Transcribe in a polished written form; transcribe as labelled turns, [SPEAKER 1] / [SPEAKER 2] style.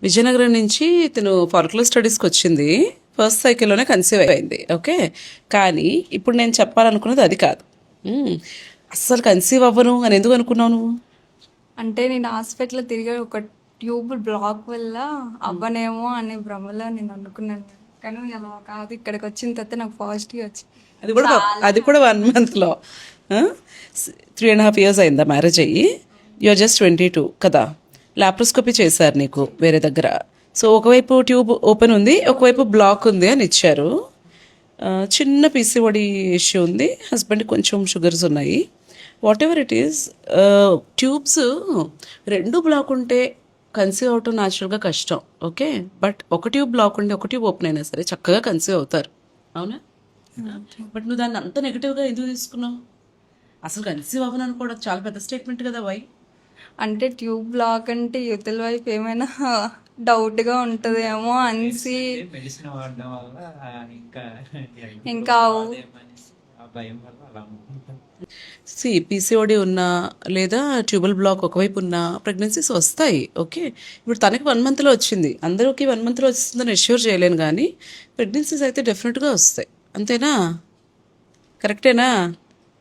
[SPEAKER 1] విజయనగరం నుంచి తను ఫార్కులర్ స్టడీస్కి వచ్చింది. ఫస్ట్ సైకిల్లోనే కన్సీవ్ అయింది. ఓకే, కానీ ఇప్పుడు నేను చెప్పాలనుకున్నది అది కాదు. అస్సలు కన్సీవ్ అవ్వను అని ఎందుకు అనుకున్నావు నువ్వు?
[SPEAKER 2] అంటే నేను హాస్పిటల్ తిరిగి ఒక ట్యూబ్ బ్లాక్ వల్ల అవ్వనేమో అనే భ్రమలో నేను అనుకున్నాను, కానీ అలా కాదు. ఇక్కడికి వచ్చిన తర్వాత నాకు పాజిటివ్ వచ్చింది.
[SPEAKER 1] అది కూడా 1 monthలో. 3.5 years అయిందా మ్యారేజ్ అయ్యి? యూఆర్ జస్ట్ 22 కదా. లాప్రోస్కోపీ చేశారు నీకు వేరే దగ్గర. సో ఒకవైపు ట్యూబ్ ఓపెన్ ఉంది, ఒకవైపు బ్లాక్ ఉంది అని ఇచ్చారు. చిన్న పీసీఓడి ఇష్యూ ఉంది, హస్బెండ్కి కొంచెం షుగర్స్ ఉన్నాయి. What ever it is, tubes రెండు బ్లాక్ ఉంటే కన్సీవ్ అవటం న్యాచురల్గా కష్టం. ఓకే, బట్ ఒక ట్యూబ్ బ్లాక్ ఉండి ఒక ట్యూబ్ ఓపెన్ అయినా సరే చక్కగా కన్సీవ్ అవుతారు. అవునా? బట్ నువ్వు దాన్ని అంత నెగిటివ్గా ఎందుకు తీసుకున్నావు? అసలు కన్సీవ్ అవ్వను అనుకోవడం చాలా పెద్ద స్టేట్మెంట్ కదా. వై?
[SPEAKER 2] అంటే ట్యూబ్ బ్లాక్ అంటే యువతల వైపు ఏమైనా డౌట్గా ఉంటుందేమో అనేసి
[SPEAKER 3] మెడిసిన్ వాడడం వల్ల
[SPEAKER 2] ఇంకా
[SPEAKER 3] ఆ భయం వల్ల అలా ఉంటుంది.
[SPEAKER 1] పీసీఓడి ఉన్నా లేదా ట్యూబల్ బ్లాక్ ఒకవైపు ఉన్నా ప్రెగ్నెన్సీస్ వస్తాయి. ఓకే, ఇప్పుడు తనకి 1 monthలో వచ్చింది, అందరికీ 1 monthలో వస్తుందని ఎష్యూర్ చేయలేను, కానీ ప్రెగ్నెన్సీస్ అయితే డెఫినెట్గా వస్తాయి. అంతేనా? కరెక్టేనా?